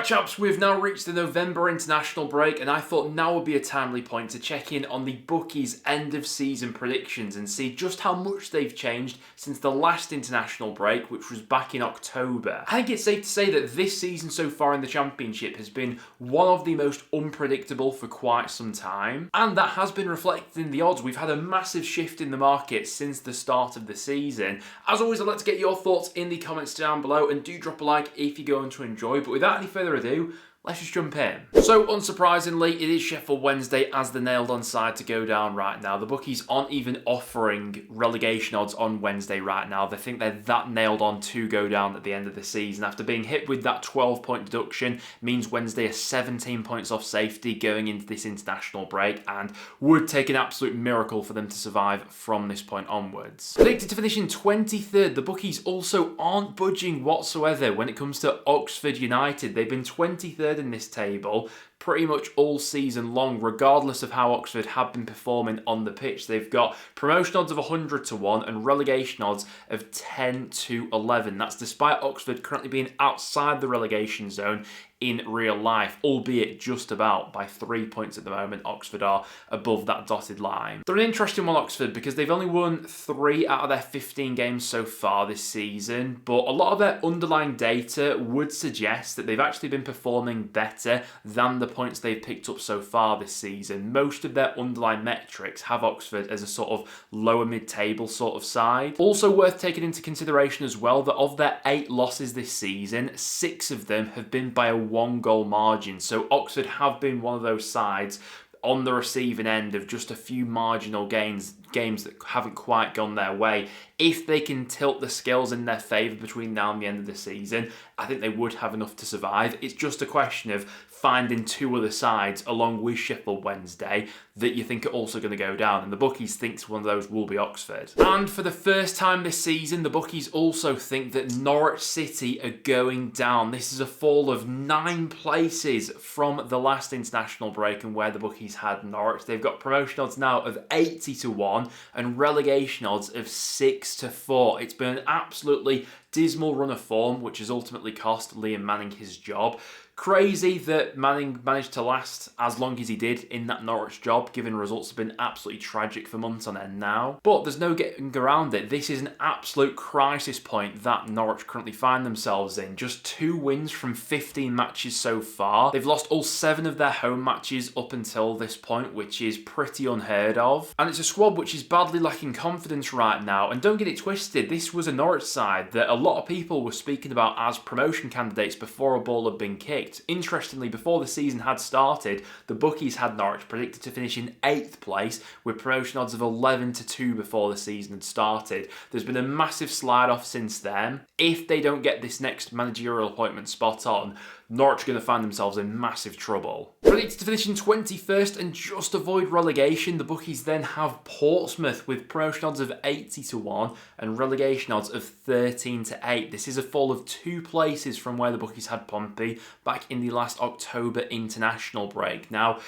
chaps, we've now reached the November international break, and I thought now would be a timely point to check in on the Bookies' end of season predictions and see just how much they've changed since the last international break, which was back in October. I think it's safe to say that this season so far in the Championship has been one of the most unpredictable for quite some time, and that has been reflected in the odds. We've had a massive shift in the market since the start of the season. As always, I'd like to get your thoughts in the comments down below, and do drop a like if you're going to enjoy. But without any further ado, let's just jump in. So unsurprisingly, it is Sheffield Wednesday as the nailed on side to go down right now. The bookies aren't even offering relegation odds on Wednesday right now. They think they're that nailed on to go down at the end of the season. After being hit with that 12-point deduction, means Wednesday are 17 points off safety going into this international break, and would take an absolute miracle for them to survive from this point onwards. Predicted to finish in 23rd, the bookies also aren't budging whatsoever when it comes to Oxford United. They've been 23rd in this table pretty much all season long, regardless of how Oxford have been performing on the pitch. They've got promotion odds of 100 to 1 and relegation odds of 10 to 11. That's despite Oxford currently being outside the relegation zone in real life, albeit just about by 3 points at the moment. Oxford are above that dotted line. They're an interesting one, Oxford, because they've only won 3 out of their 15 games so far this season, but a lot of their underlying data would suggest that they've actually been performing better than the points they've picked up so far this season. Most of their underlying metrics have Oxford as a sort of lower mid-table sort of side. Also worth taking into consideration as well that of their 8 losses this season, 6 of them have been by a 1-goal margin. So Oxford have been one of those sides on the receiving end of just a few marginal games that haven't quite gone their way. If they can tilt the scales in their favour between now and the end of the season, I think they would have enough to survive. It's just a question of finding 2 other sides along with Sheffield Wednesday that you think are also going to go down, and the bookies think one of those will be Oxford. And for the first time this season, the bookies also think that Norwich City are going down. This is a fall of 9 places from the last international break and where the bookies had Norwich. They've got promotion odds now of 80 to 1 and relegation odds of 6 to 4. It's been an absolutely dismal run of form, which has ultimately cost Liam Manning his job. Crazy that Manning managed to last as long as he did in that Norwich job, given results have been absolutely tragic for months on end now. But there's no getting around it. This is an absolute crisis point that Norwich currently find themselves in. Just 2 wins from 15 matches so far. They've lost all 7 of their home matches up until this point, which is pretty unheard of. And it's a squad which is badly lacking confidence right now. And don't get it twisted, this was a Norwich side that a lot of people were speaking about as promotion candidates before a ball had been kicked. Interestingly, before the season had started, the bookies had Norwich predicted to finish in 8th place with promotion odds of 11 to 2 before the season had started. There's been a massive slide off since then. If they don't get this next managerial appointment spot on, Norwich are going to find themselves in massive trouble. Predicted to finish in 21st and just avoid relegation, the bookies then have Portsmouth with promotion odds of 80 to 1 and relegation odds of 13 to 8. This is a fall of 2 places from where the bookies had Pompey back in the last October international break. Now,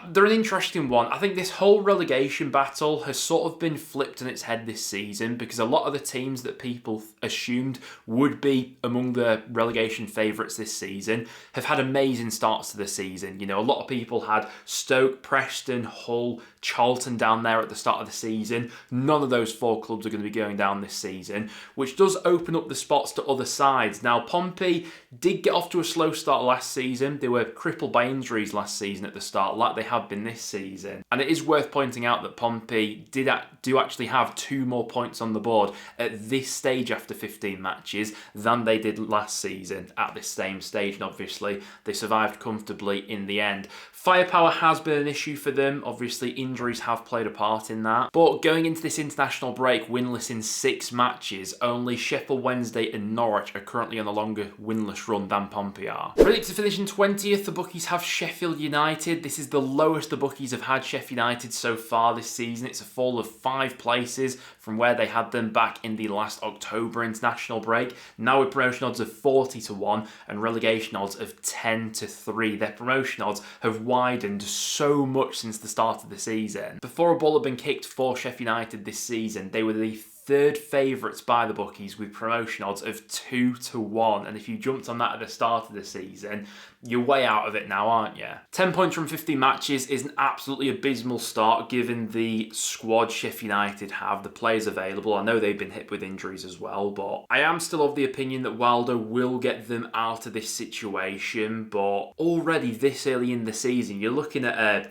they're an interesting one. I think this whole relegation battle has sort of been flipped on its head this season, because a lot of the teams that people assumed would be among the relegation favourites this season have had amazing starts to the season. You know, a lot of people had Stoke, Preston, Hull, Charlton down there at the start of the season. None of those 4 clubs are going to be going down this season, which does open up the spots to other sides. Now, Pompey did get off to a slow start last season. They were crippled by injuries last season at the start, like they have been this season. And it is worth pointing out that Pompey do actually have 2 more points on the board at this stage after 15 matches than they did last season at this same stage, and obviously they survived comfortably in the end. Firepower has been an issue for them. Obviously, injuries have played a part in that. But going into this international break winless in 6 matches, only Sheffield Wednesday and Norwich are currently on a longer winless run than Pompey are. Predicted to finish in 20th, the bookies have Sheffield United. This is the lowest the bookies have had Sheffield United so far this season. It's a fall of 5 places from where they had them back in the last October international break. Now with promotion odds of 40 to 1 and relegation odds of 10 to 3. Their promotion odds have widened so much since the start of the season. Before a ball had been kicked for Sheffield United this season, they were the third favourites by the bookies with promotion odds of 2-1. And if you jumped on that at the start of the season, you're way out of it now, aren't you? 10 points from 15 matches is an absolutely abysmal start given the squad Sheffield United have, the players available. I know they've been hit with injuries as well, but I am still of the opinion that Waldo will get them out of this situation. But already this early in the season, you're looking at a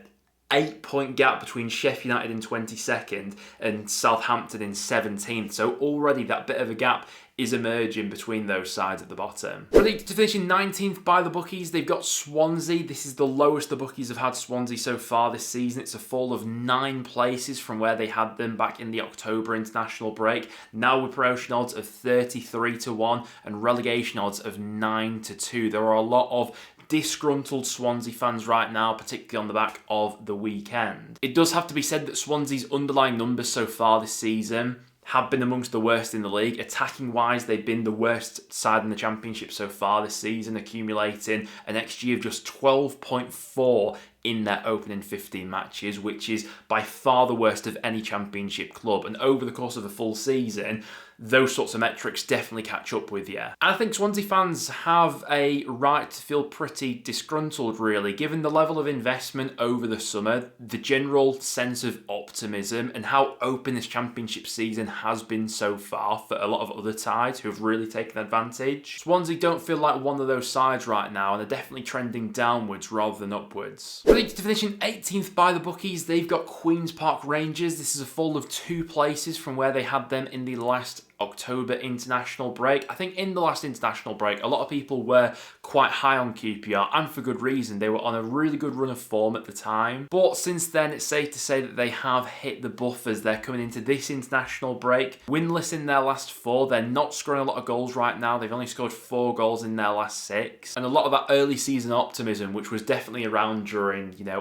8-point gap between Sheffield United in 22nd and Southampton in 17th. So already that bit of a gap is emerging between those sides at the bottom. Ready to finish in 19th by the bookies, they've got Swansea. This is the lowest the bookies have had Swansea so far this season. It's a fall of 9 places from where they had them back in the October international break. Now with promotion odds of 33-1 and relegation odds of 9-2. There are a lot of disgruntled Swansea fans right now, particularly on the back of the weekend. It does have to be said that Swansea's underlying numbers so far this season have been amongst the worst in the league. Attacking wise, they've been the worst side in the Championship so far this season, accumulating an XG of just 12.4 in their opening 15 matches, which is by far the worst of any Championship club. And over the course of a full season, those sorts of metrics definitely catch up with you. And I think Swansea fans have a right to feel pretty disgruntled, really, given the level of investment over the summer, the general sense of optimism, and how open this Championship season has been so far for a lot of other sides who have really taken advantage. Swansea don't feel like one of those sides right now, and they're definitely trending downwards rather than upwards. Ready to finish in 18th by the bookies, they've got Queen's Park Rangers. This is a fall of 2 places from where they had them in the last October international break. I think in the last international break, a lot of people were quite high on QPR, and for good reason. They were on a really good run of form at the time. But since then, it's safe to say that they have hit the buffers. They're coming into this international break winless in their last 4. They're not scoring a lot of goals right now. They've only scored 4 goals in their last 6. And a lot of that early season optimism, which was definitely around during,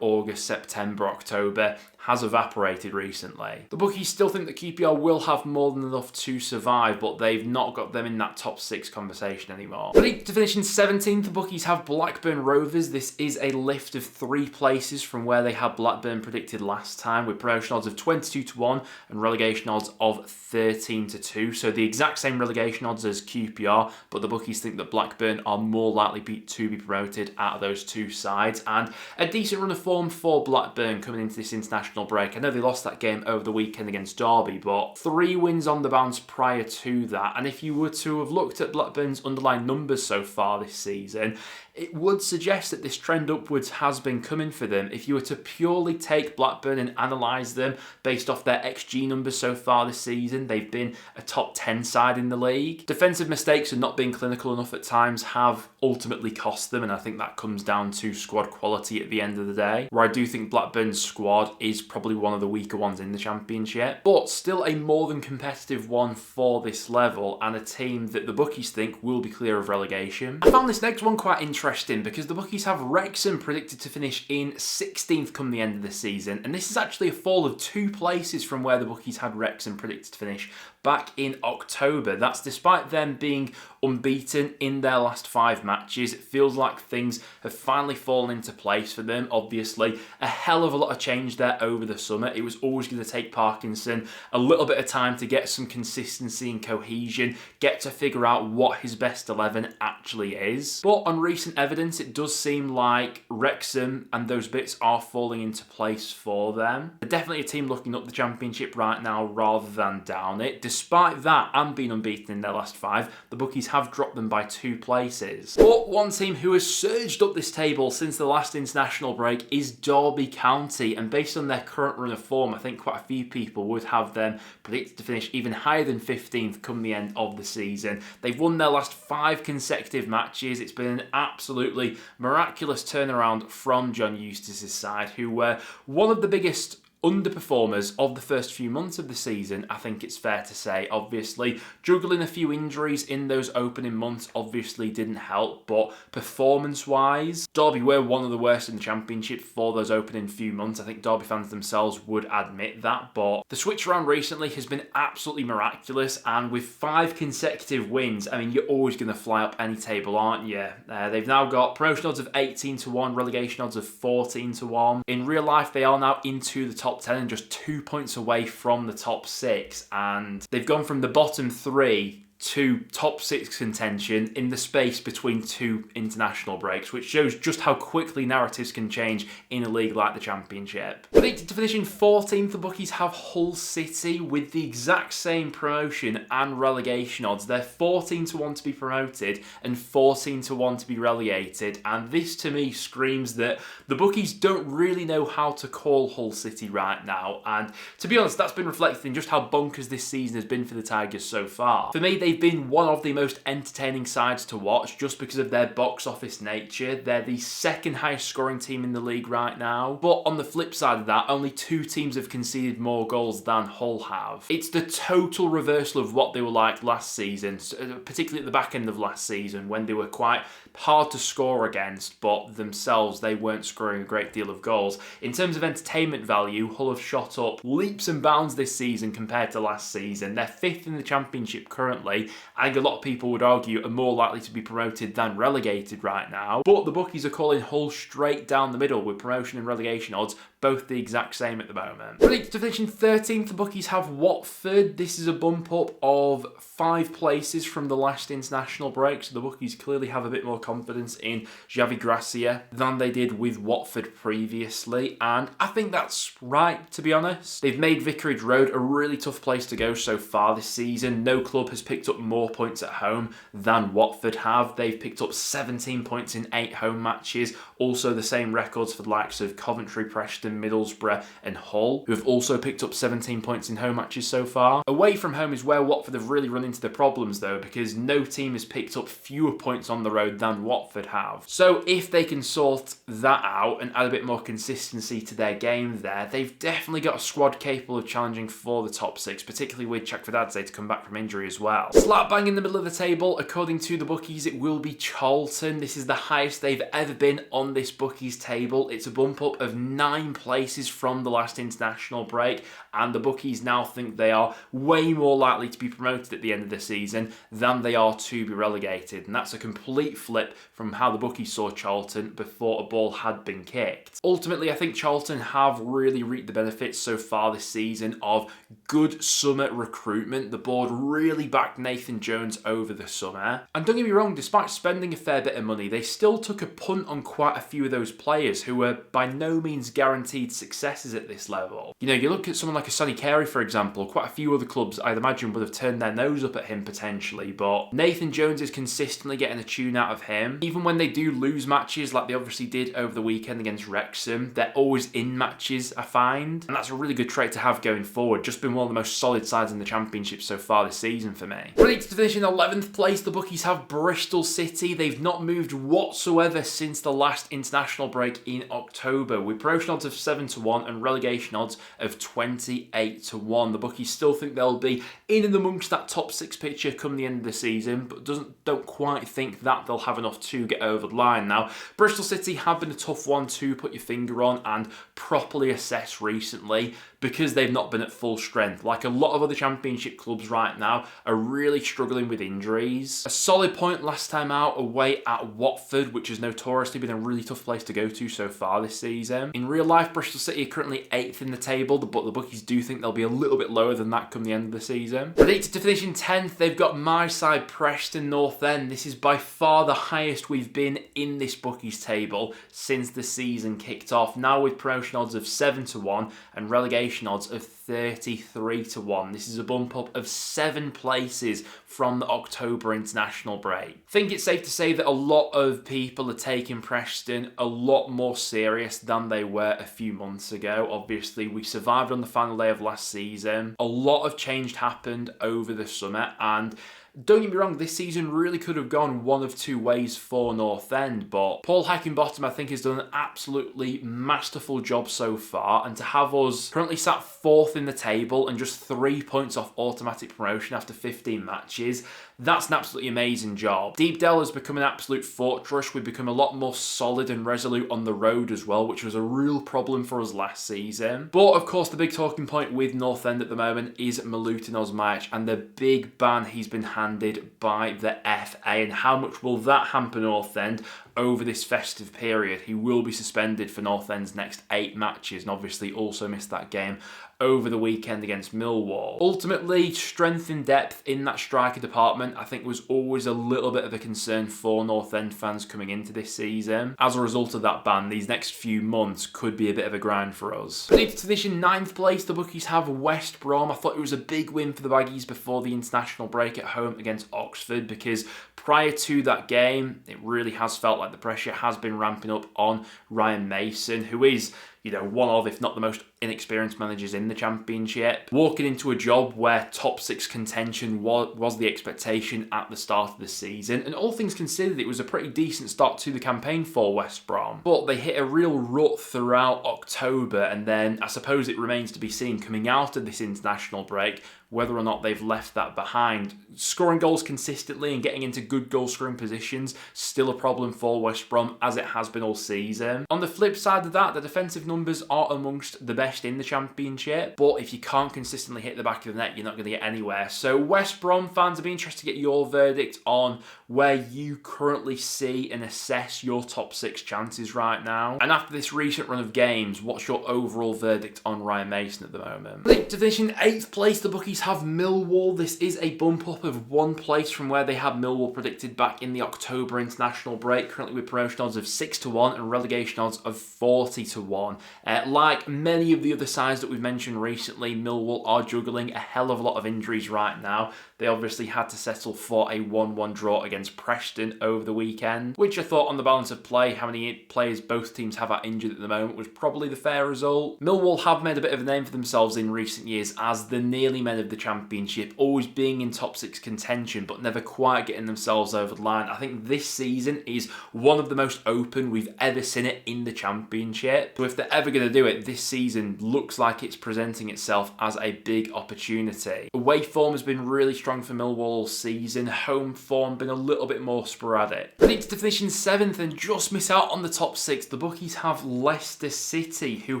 August, September, October, has evaporated recently. The bookies still think that QPR will have more than enough to survive, but they've not got them in that top 6 conversation anymore. Ready to finish in 17th, the bookies have Blackburn Rovers. This is a lift of 3 places from where they had Blackburn predicted last time, with promotion odds of 22-1 and relegation odds of 13-2. So the exact same relegation odds as QPR, but the bookies think that Blackburn are more likely to be promoted out of those 2 sides. And a decent run of form for Blackburn coming into this international break. I know they lost that game over the weekend against Derby, but 3 wins on the bounce prior to that. And if you were to have looked at Blackburn's underlying numbers so far this season, it would suggest that this trend upwards has been coming for them. If you were to purely take Blackburn and analyse them based off their XG numbers so far this season, they've been a top 10 side in the league. Defensive mistakes and not being clinical enough at times have ultimately cost them, and I think that comes down to squad quality at the end of the day, where I do think Blackburn's squad is probably one of the weaker ones in the Championship, but still a more than competitive one for this level, and a team that the bookies think will be clear of relegation. I found this next one quite interesting because the bookies have Wrexham predicted to finish in 16th come the end of the season, and this is actually a fall of 2 places from where the bookies had Wrexham predicted to finish back in October. That's despite them being unbeaten in their last 5 matches. It feels like things have finally fallen into place for them. Obviously, a hell of a lot of change there over the summer. It was always going to take Parkinson a little bit of time to get some consistency and cohesion, get to figure out what his best 11 actually is. But on recent evidence, it does seem like Wrexham and those bits are falling into place for them. They're definitely a team looking up the Championship right now rather than down it. Despite that and being unbeaten in their last 5, the bookies have dropped them by 2 places. But one team who has surged up this table since the last international break is Derby County, and based on their current run of form, I think quite a few people would have them predicted to finish even higher than 15th come the end of the season. They've won their last 5 consecutive matches. It's been an absolutely miraculous turnaround from John Eustace's side, who were one of the biggest underperformers of the first few months of the season, I think it's fair to say. Obviously, juggling a few injuries in those opening months obviously didn't help, but performance-wise, Derby were one of the worst in the Championship for those opening few months. I think Derby fans themselves would admit that, but the switch around recently has been absolutely miraculous, and with 5 consecutive wins, I mean, you're always going to fly up any table, aren't you? They've now got promotion odds of 18-1, relegation odds of 14-1. In real life, they are now into the top top 10 and just 2 points away from the top 6. And they've gone from the bottom 3 to top 6 contention in the space between 2 international breaks, which shows just how quickly narratives can change in a league like the Championship. Predicted to finish in 14th, the bookies have Hull City with the exact same promotion and relegation odds. They're 14 to 1 to be promoted and 14 to 1 to be relegated, and this to me screams that the bookies don't really know how to call Hull City right now, and to be honest, that's been reflected in just how bonkers this season has been for the Tigers so far. For me, they've been one of the most entertaining sides to watch just because of their box office nature. They're the second highest scoring team in the league right now. But on the flip side of that, only 2 teams have conceded more goals than Hull have. It's the total reversal of what they were like last season, particularly at the back end of last season when they were quite hard to score against, but themselves they weren't scoring a great deal of goals. In terms of entertainment value, Hull have shot up leaps and bounds this season compared to last season. They're 5th in the Championship currently. I think a lot of people would argue are more likely to be promoted than relegated right now, but the bookies are calling Hull straight down the middle with promotion and relegation odds both the exact same at the moment. Predicted to finish in 13th, the bookies have Watford. This is a bump up of 5 places from the last international break, so the bookies clearly have a bit more confidence in Javi Gracia than they did with Watford previously, and I think that's right, to be honest. They've made Vicarage Road a really tough place to go so far this season. No club has picked up more points at home than Watford have. They've picked up 17 points in 8 home matches, also the same records for the likes of Coventry, Preston, Middlesbrough and Hull, who have also picked up 17 points in home matches so far. Away from home is where Watford have really run into the problems though, because no team has picked up fewer points on the road than Watford have. So if they can sort that out and add a bit more consistency to their game there, they've definitely got a squad capable of challenging for the top 6, particularly with Chakvedadze to come back from injury as well. Slap bang in the middle of the table, according to the bookies, it will be Charlton. This is the highest they've ever been on this bookies table. It's a bump up of 9 places from the last international break, and the bookies now think they are way more likely to be promoted at the end of the season than they are to be relegated, and that's a complete flip from how the bookies saw Charlton before a ball had been kicked. Ultimately, I think Charlton have really reaped the benefits so far this season of good summer recruitment. The board really backed Nathan Jones over the summer, and don't get me wrong, despite spending a fair bit of money, they still took a punt on quite a few of those players who were by no means guaranteed successes at this level. You know, you look at someone like a Sonny Carey, for example, quite a few other clubs I'd imagine would have turned their nose up at him potentially, but Nathan Jones is consistently getting a tune out of him. Even when they do lose matches, like they obviously did over the weekend against Wrexham, they're always in matches, I find, and that's a really good trait to have going forward. Just been one of the most solid sides in the Championship so far this season for me. Ready to finish in 11th place, the bookies have Bristol City. They've not moved whatsoever since the last international break in October, with promotion odds of 7 to 1 and relegation odds of 28 to 1. The bookies still think they'll be in and amongst that top 6 picture come the end of the season, but don't quite think that they'll have enough to get over the line. Now, Bristol City have been a tough one to put your finger on and properly assess recently because they've not been at full strength. Like a lot of other Championship clubs right now are really struggling with injuries. A solid point last time out away at Watford, which has notoriously been a really tough place to go to so far this season. In real life, Bristol City are currently 8th in the table, but the bookies do think they'll be a little bit lower than that come the end of the season. Predicted to finish in 10th, they've got my side, Preston North End. This is by far the highest we've been in this bookies table since the season kicked off, now with promotion odds of 7 to 1 and relegation odds of 33 to 1. This is a bump up of 7 places from the October international break. I think it's safe to say that a lot of people are taking Preston a lot more serious than they were a few months ago. Obviously, we survived on the final day of last season. A lot of change happened over the summer, and don't get me wrong, this season really could have gone one of 2 ways for North End, but Paul Heckingbottom, I think, has done an absolutely masterful job so far, and to have us currently sat 4th in the table and just 3 points off automatic promotion after 15 matches, that's an absolutely amazing job. Deepdale has become an absolute fortress. We've become a lot more solid and resolute on the road as well, which was a real problem for us last season. But of course, the big talking point with North End at the moment is Milutin Osmaic and the big ban he's been handed by the FA, and how much will that hamper North End over this festive period. He will be suspended for North End's next 8 matches and obviously also missed that game over the weekend against Millwall. Ultimately, strength and depth in that striker department I think was always a little bit of a concern for North End fans coming into this season. As a result of that ban, these next few months could be a bit of a grind for us. Predicted to finish in 9th place, the bookies have West Brom. I thought it was a big win for the Baggies before the international break at home against Oxford, because prior to that game, it really has felt like the pressure has been ramping up on Ryan Mason, who is, one of, if not the most inexperienced managers in the Championship. Walking into a job where top 6 contention was the expectation at the start of the season, and all things considered, it was a pretty decent start to the campaign for West Brom. But they hit a real rut throughout October, and then I suppose it remains to be seen coming out of this international break whether or not they've left that behind. Scoring goals consistently and getting into good goal scoring positions, still a problem for West Brom, as it has been all season. On the flip side of that, the defensive numbers are amongst the best in the Championship, but if you can't consistently hit the back of the net, you're not going to get anywhere. So West Brom fans, I'd be interested to get your verdict on where you currently see and assess your top 6 chances right now. And after this recent run of games, what's your overall verdict on Ryan Mason at the moment? To finish in 8th place, the bookies have Millwall. This is a bump up of 1 place from where they had Millwall predicted back in the October international break, currently with promotion odds of 6-1 and relegation odds of 40-1. Like many of the other sides that we've mentioned recently, Millwall are juggling a hell of a lot of injuries right now. They obviously had to settle for a 1-1 draw against Preston over the weekend, which I thought on the balance of play, how many players both teams have out injured at the moment, was probably the fair result. Millwall have made a bit of a name for themselves in recent years as the nearly men of the Championship, always being in top 6 contention but never quite getting themselves over the line. I think this season is one of the most open we've ever seen it in the Championship. So if they're ever going to do it, this season looks like it's presenting itself as a big opportunity. Away form has been really strong for Millwall all season. Home form been a little bit more sporadic. Predicted to finish in 7th and just miss out on the top 6, the bookies have Leicester City, who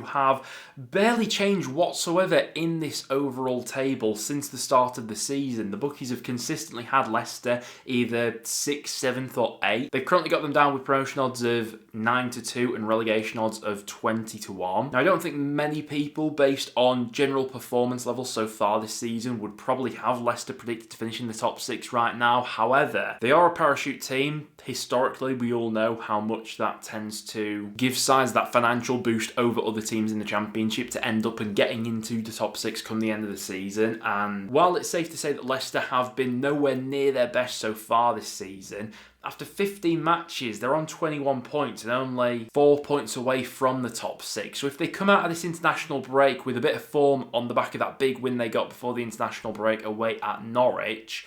have barely changed whatsoever in this overall table since the start of the season. The bookies have consistently had Leicester either 6th, 7th or 8th. They've currently got them down with promotion odds of 9-2 and relegation odds of 20-1. Now, I don't think many people, based on general performance levels so far this season, would probably have Leicester predicted to finish in the top 6 right now. However, they are a parachute team. Historically, we all know how much that tends to give sides that financial boost over other teams in the Championship to end up and getting into the top 6 come the end of the season. And while it's safe to say that Leicester have been nowhere near their best so far this season, after 15 matches, they're on 21 points and only 4 points away from the top 6. So if they come out of this international break with a bit of form on the back of that big win they got before the international break away at Norwich,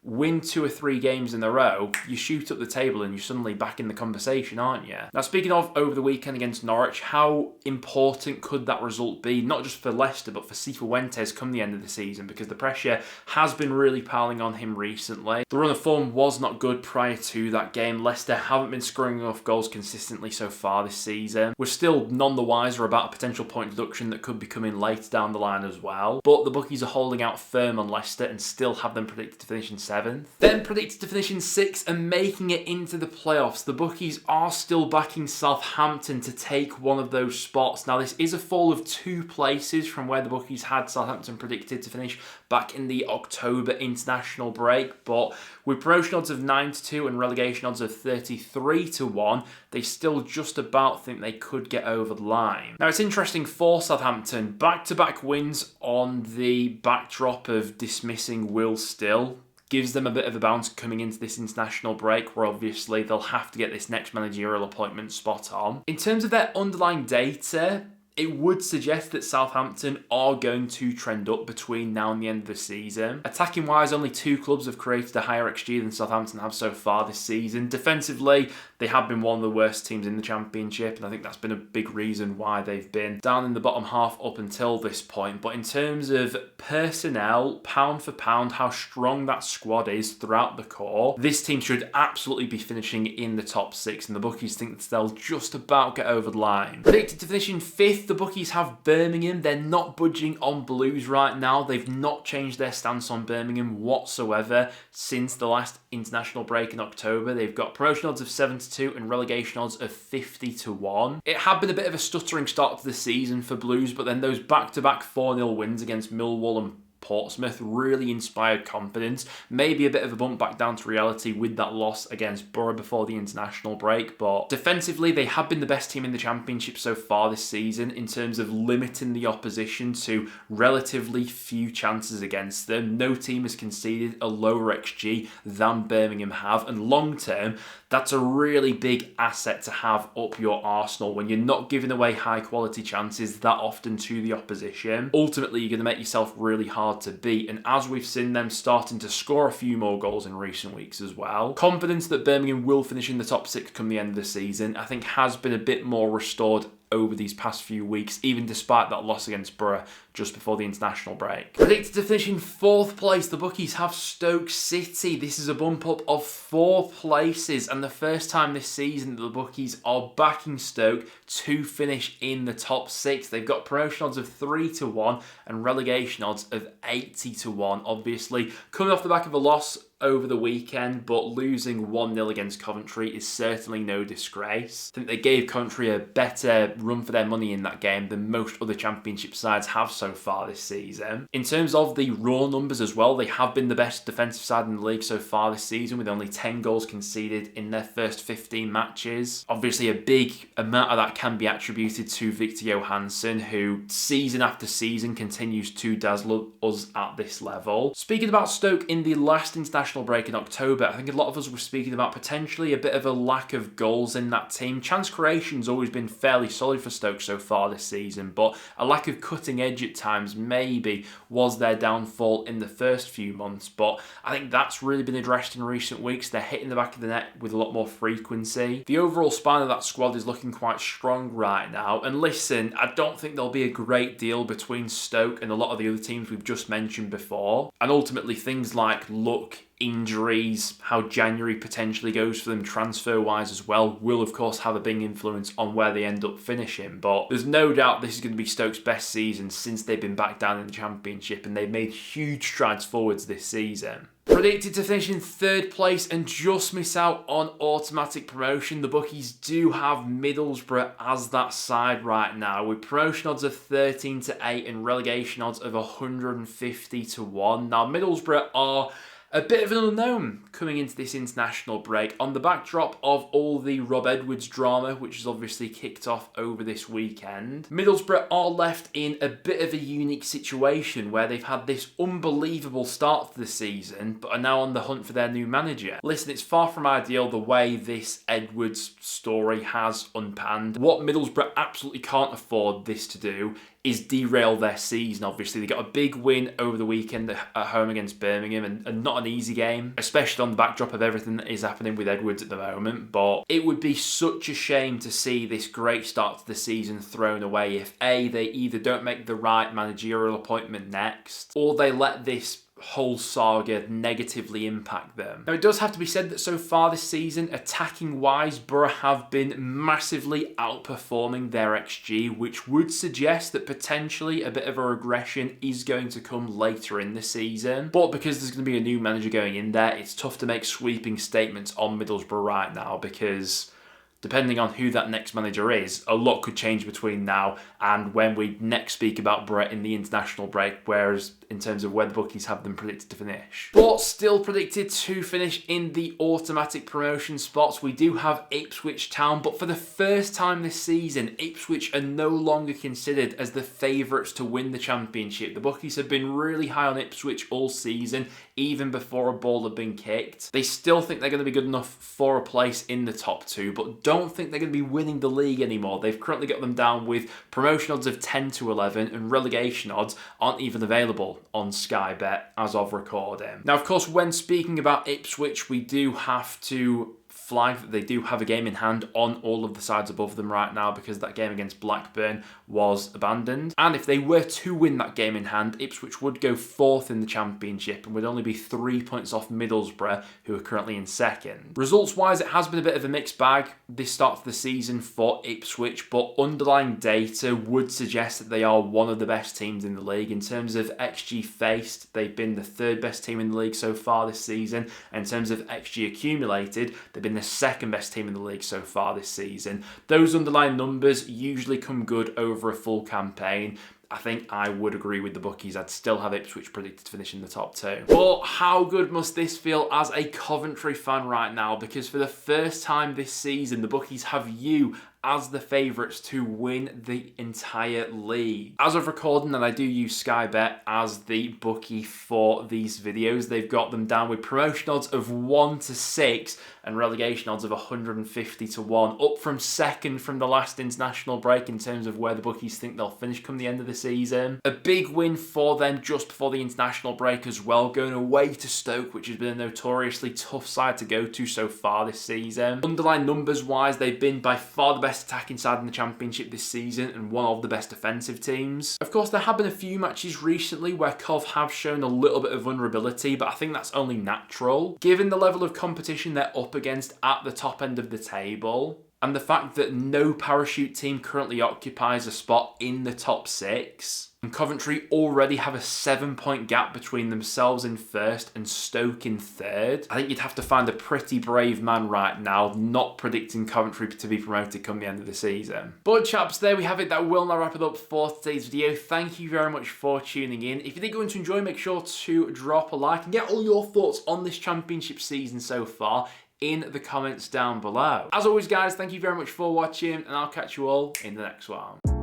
win 2 or 3 games in a row, you shoot up the table and you're suddenly back in the conversation, aren't you? Now, speaking of over the weekend against Norwich, how important could that result be, not just for Leicester, but for Cifuentes come the end of the season? Because the pressure has been really piling on him recently. The run of form was not good prior to that game. Leicester haven't been scoring enough goals consistently so far this season. We're still none the wiser about a potential point deduction that could be coming later down the line as well. But the bookies are holding out firm on Leicester and still have them predicted to finish in 7th. Then predicted to finish in 6th and making it into the playoffs. The bookies are still backing Southampton to take one of those spots. Now, this is a fall of 2 places from where the bookies had Southampton predicted to finish back in the October international break, but with promotion odds of 9-2 and relegation odds of 33-1, they still just about think they could get over the line. Now, it's interesting for Southampton, back-to-back wins on the backdrop of dismissing Will Still gives them a bit of a bounce coming into this international break, where obviously they'll have to get this next managerial appointment spot on. In terms of their underlying data, it would suggest that Southampton are going to trend up between now and the end of the season. Attacking wise, only 2 clubs have created a higher XG than Southampton have so far this season. Defensively, they have been one of the worst teams in the Championship, and I think that's been a big reason why they've been down in the bottom half up until this point. But in terms of personnel, pound for pound, how strong that squad is throughout the core, this team should absolutely be finishing in the top 6, and the bookies think that they'll just about get over the line. Predicted to finish in 5th, the bookies have Birmingham. They're not budging on Blues right now. They've not changed their stance on Birmingham whatsoever since the last international break in October. They've got promotion odds of 7-2 92 and relegation odds of 50 to 1. It had been a bit of a stuttering start to the season for Blues, but then those back-to-back 4-0 wins against Millwall and Portsmouth really inspired confidence. Maybe a bit of a bump back down to reality with that loss against Borough before the international break, but defensively they have been the best team in the Championship so far this season in terms of limiting the opposition to relatively few chances against them. No team has conceded a lower XG than Birmingham have, and long term that's a really big asset to have up your arsenal when you're not giving away high quality chances that often to the opposition. Ultimately, you're going to make yourself really hard to beat, and as we've seen them starting to score a few more goals in recent weeks as well, confidence that Birmingham will finish in the top 6 come the end of the season, I think has been a bit more restored over these past few weeks, even despite that loss against Borough just before the international break. Predicted to finish in 4th place, the bookies have Stoke City. This is a bump up of 4 places, and the first time this season that the bookies are backing Stoke to finish in the top 6. They've got promotion odds of 3 to 1 and relegation odds of 80 to 1. Obviously, coming off the back of a loss over the weekend, but losing 1-0 against Coventry is certainly no disgrace. I think they gave Coventry a better run for their money in that game than most other Championship sides have so far this season. In terms of the raw numbers as well, they have been the best defensive side in the league so far this season, with only 10 goals conceded in their first 15 matches. Obviously, a big amount of that can be attributed to Victor Johansson, who season after season continues to dazzle us at this level. Speaking about Stoke in the last international break in October, I think a lot of us were speaking about potentially a bit of a lack of goals in that team. Chance creation's always been fairly solid for Stoke so far this season, but a lack of cutting edge at times maybe was their downfall in the first few months, but I think that's really been addressed in recent weeks. They're hitting the back of the net with a lot more frequency. The overall spine of that squad is looking quite strong right now, and listen, I don't think there'll be a great deal between Stoke and a lot of the other teams we've just mentioned before, and ultimately things like luck, injuries, how January potentially goes for them transfer-wise as well, will of course have a big influence on where they end up finishing. But there's no doubt this is going to be Stoke's best season since they've been back down in the Championship, and they've made huge strides forwards this season. Predicted to finish in 3rd place and just miss out on automatic promotion, the bookies do have Middlesbrough as that side right now, with promotion odds of 13 to 8 and relegation odds of 150 to 1. Now, Middlesbrough are a bit of an unknown coming into this international break on the backdrop of all the Rob Edwards drama, which has obviously kicked off over this weekend. Middlesbrough are left in a bit of a unique situation where they've had this unbelievable start to the season, but are now on the hunt for their new manager. Listen, it's far from ideal the way this Edwards story has unpanned. What Middlesbrough absolutely can't afford this to do is derail their season. Obviously, they got a big win over the weekend at home against Birmingham, and not an easy game, especially on the backdrop of everything that is happening with Edwards at the moment. But it would be such a shame to see this great start to the season thrown away if A, they either don't make the right managerial appointment next, or they let this whole saga negatively impact them. Now, it does have to be said that so far this season, attacking wise, Borough have been massively outperforming their XG, which would suggest that potentially a bit of a regression is going to come later in the season. But because there's going to be a new manager going in there, it's tough to make sweeping statements on Middlesbrough right now, because depending on who that next manager is, a lot could change between now and when we next speak about Borough in the international break, whereas in terms of where the bookies have them predicted to finish. But still predicted to finish in the automatic promotion spots, we do have Ipswich Town, but for the first time this season, Ipswich are no longer considered as the favourites to win the Championship. The bookies have been really high on Ipswich all season, even before a ball had been kicked. They still think they're going to be good enough for a place in the top 2, but don't think they're going to be winning the league anymore. They've currently got them down with promotion odds of 10 to 11 and relegation odds aren't even available on Sky Bet as of recording. Now, of course, when speaking about Ipswich, we do have to flag that they do have a game in hand on all of the sides above them right now, because that game against Blackburn was abandoned. And if they were to win that game in hand, Ipswich would go 4th in the Championship and would only be 3 points off Middlesbrough, who are currently in 2nd. Results-wise, it has been a bit of a mixed bag this start to the season for Ipswich, but underlying data would suggest that they are one of the best teams in the league. In terms of XG faced, they've been the 3rd best team in the league so far this season. And in terms of XG accumulated, they've been the the second best team in the league so far this season. Those underlying numbers usually come good over a full campaign. I think I would agree with the bookies. I'd still have Ipswich predicted to finish in the top 2. But how good must this feel as a Coventry fan right now? Because for the first time this season, the bookies have you as the favourites to win the entire league. As of recording, and I do use Sky Bet as the bookie for these videos, they've got them down with promotion odds of 1-6 and relegation odds of 150-1, up from second from the last international break in terms of where the bookies think they'll finish come the end of the season. A big win for them just before the international break as well, going away to Stoke, which has been a notoriously tough side to go to so far this season. Underlying numbers wise, they've been by far the best attacking side in the Championship this season and one of the best defensive teams. Of course, there have been a few matches recently where Cov have shown a little bit of vulnerability, but I think that's only natural. Given the level of competition they're up against at the top end of the table, and the fact that no parachute team currently occupies a spot in the top 6, and Coventry already have a 7-point gap between themselves in first and Stoke in third, I think you'd have to find a pretty brave man right now not predicting Coventry to be promoted come the end of the season. But chaps, there we have it. That will now wrap it up for today's video. Thank you very much for tuning in. If you did go on to enjoy, make sure to drop a like and get all your thoughts on this Championship season so far in the comments down below. As always guys, thank you very much for watching and I'll catch you all in the next one.